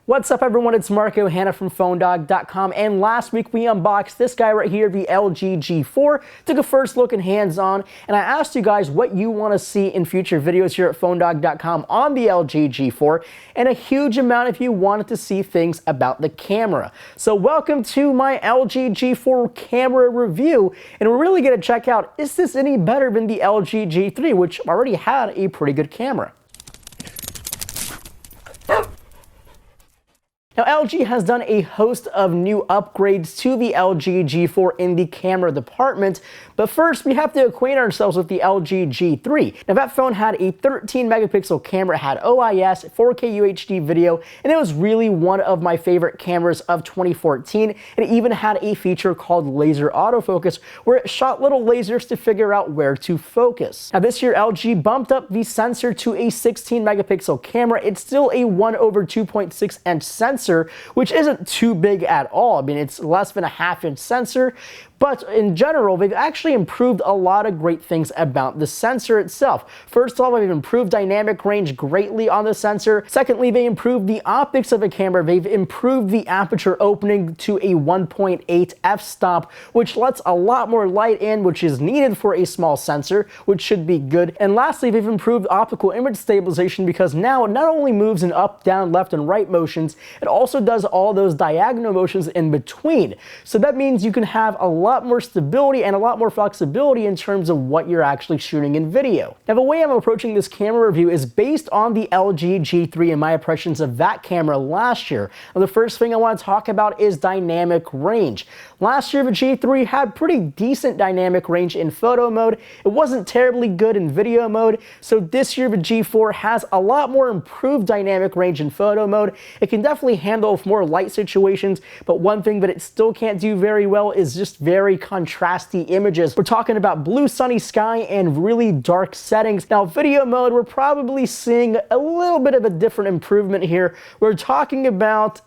What's up everyone, it's Marco Hanna from PhoneDog.com, and last week we unboxed this guy right here, the LG G4. Took a first look and hands-on, and I asked you guys what you want to see in future videos here at PhoneDog.com on the LG G4, and a huge amount if you wanted to see things about the camera. So welcome to my LG G4 camera review, and we're really going to check out, is this any better than the LG G3, which already had a pretty good camera? Now, LG has done a host of new upgrades to the LG G4 in the camera department, but first we have to acquaint ourselves with the LG G3. Now, that phone had a 13 megapixel camera, it had OIS, 4K UHD video, and it was really one of my favorite cameras of 2014. It even had a feature called laser autofocus, where it shot little lasers to figure out where to focus. Now, this year LG bumped up the sensor to a 16 megapixel camera. It's still a 1/2.6 inch sensor, which isn't too big at all. I mean, it's less than a half-inch sensor, but in general, they've actually improved a lot of great things about the sensor itself. First of all, they've improved dynamic range greatly on the sensor. Secondly, they improved the optics of the camera. They've improved the aperture opening to a 1.8 f-stop, which lets a lot more light in, which is needed for a small sensor, which should be good. And lastly, they've improved optical image stabilization, because now it not only moves in up, down, left, and right motions, it also does all those diagonal motions in between. So that means you can have a lot more stability and a lot more flexibility in terms of what you're actually shooting in video. Now, the way I'm approaching this camera review is based on the LG G3 and my impressions of that camera last year. Now, the first thing I want to talk about is dynamic range. Last year, the G3 had pretty decent dynamic range in photo mode. It wasn't terribly good in video mode. So this year, the G4 has a lot more improved dynamic range in photo mode. It can definitely handle more light situations, but one thing that it still can't do very well is just very contrasty images. We're talking about blue sunny sky and really dark settings. Now, video mode, we're probably seeing a little bit of a different improvement here. We're talking about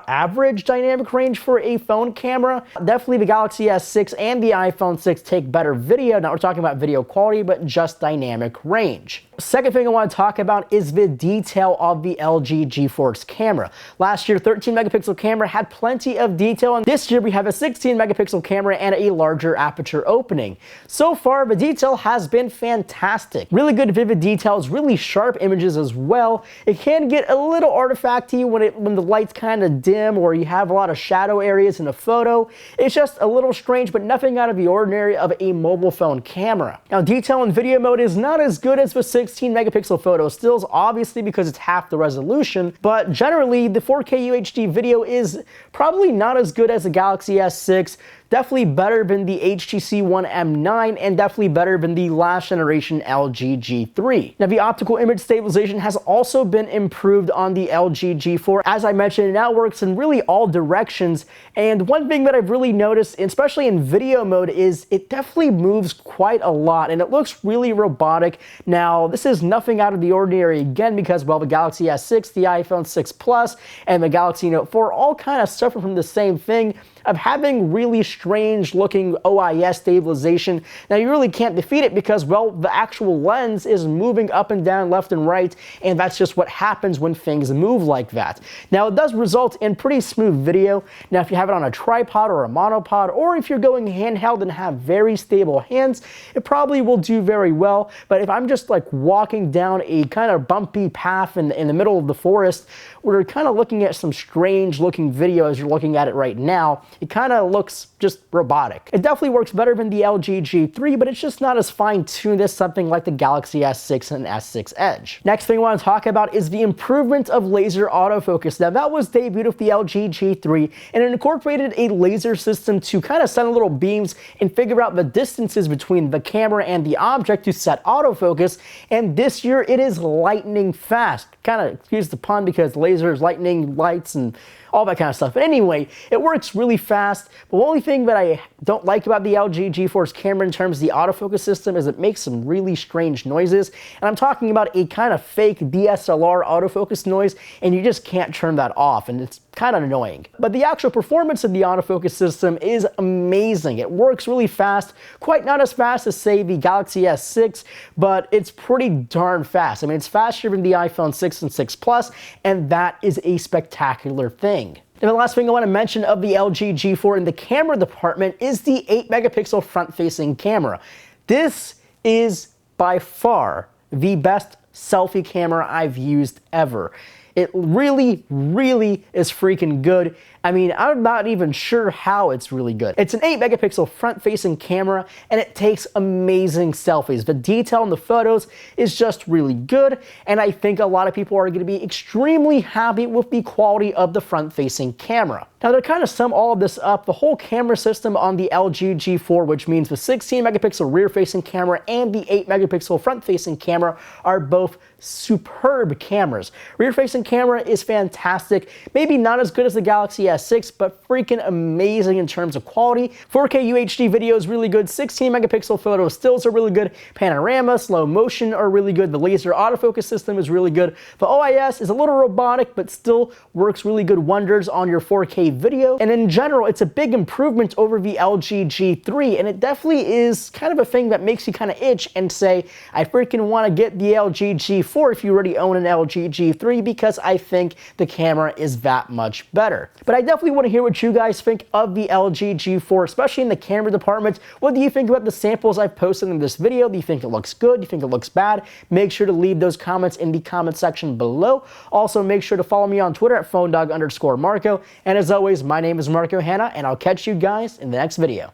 average dynamic range for a phone camera. Definitely the Galaxy S6 and the iPhone 6 take better video. Now we're talking about video quality, but just dynamic range. Second thing I want to talk about is the detail of the LG G4's camera. Last year, 13 megapixel camera had plenty of detail, and this year we have a 16 megapixel camera and a larger aperture opening. So far, the detail has been fantastic. Really good vivid details, really sharp images as well. It can get a little artifacty when the lights kind of dim or you have a lot of shadow areas in a photo. It's just a little strange, but nothing out of the ordinary of a mobile phone camera. Now, detail in video mode is not as good as the 16 megapixel photo stills, obviously because it's half the resolution, but generally the 4K UHD video is probably not as good as the Galaxy S6. Definitely better than the HTC One M9, and definitely better than the last generation LG G3. Now, the optical image stabilization has also been improved on the LG G4. As I mentioned, it now works in really all directions, and one thing that I've really noticed, especially in video mode, is it definitely moves quite a lot, and it looks really robotic. Now, this is nothing out of the ordinary, again, because, well, the Galaxy S6, the iPhone 6 Plus, and the Galaxy Note 4 all kind of suffer from the same thing of having really strange looking OIS stabilization. Now, you really can't defeat it because, well, the actual lens is moving up and down, left and right, and that's just what happens when things move like that. Now, it does result in pretty smooth video. Now, if you have it on a tripod or a monopod, or if you're going handheld and have very stable hands, it probably will do very well. But if I'm just like walking down a kind of bumpy path in the middle of the forest, we're kind of looking at some strange looking video as you're looking at it right now. It kind of looks just robotic. It definitely works better than the LG G3, but it's just not as fine-tuned as something like the Galaxy S6 and S6 Edge. Next thing I want to talk about is the improvement of laser autofocus. Now, that was debuted with the LG G3, and it incorporated a laser system to kind of send little beams and figure out the distances between the camera and the object to set autofocus, and this year it is lightning fast. Kind of, excuse the pun, because lasers, lightning, lights, and all that kind of stuff. But anyway, it works really fast. But the only thing thing that I don't like about the LG G4's camera in terms of the autofocus system is it makes some really strange noises. And I'm talking about a kind of fake DSLR autofocus noise, and you just can't turn that off, and it's kind of annoying. But the actual performance of the autofocus system is amazing. It works really fast, quite not as fast as, say, the Galaxy S6, but it's pretty darn fast. I mean, it's faster than the iPhone 6 and 6 Plus, and that is a spectacular thing. And the last thing I want to mention of the LG G4 in the camera department is the 8 megapixel front-facing camera. This is by far the best selfie camera I've used ever. It really, really is freaking good. I mean, I'm not even sure how it's really good. It's an 8 megapixel front-facing camera, and it takes amazing selfies. The detail in the photos is just really good, and I think a lot of people are going to be extremely happy with the quality of the front-facing camera. Now, to kind of sum all of this up, the whole camera system on the LG G4, which means the 16 megapixel rear-facing camera and the 8 megapixel front-facing camera, are both superb cameras. Rear-facing camera is fantastic, maybe not as good as the Galaxy S6, but freaking amazing in terms of quality. 4K UHD video is really good, 16 megapixel photo stills are really good, panorama, slow motion are really good, the laser autofocus system is really good, the OIS is a little robotic, but still works really good wonders on your 4K video, and in general, it's a big improvement over the LG G3, and it definitely is kind of a thing that makes you kind of itch and say, I freaking want to get the LG G4 if you already own an LG G3, because I think the camera is that much better. But I definitely want to hear what you guys think of the LG G4, especially in the camera department. What do you think about the samples I've posted in this video? Do you think it looks good? Do you think it looks bad? Make sure to leave those comments in the comment section below. Also, make sure to follow me on Twitter at phonedog_Marco. And as always, my name is Marco Hanna, and I'll catch you guys in the next video.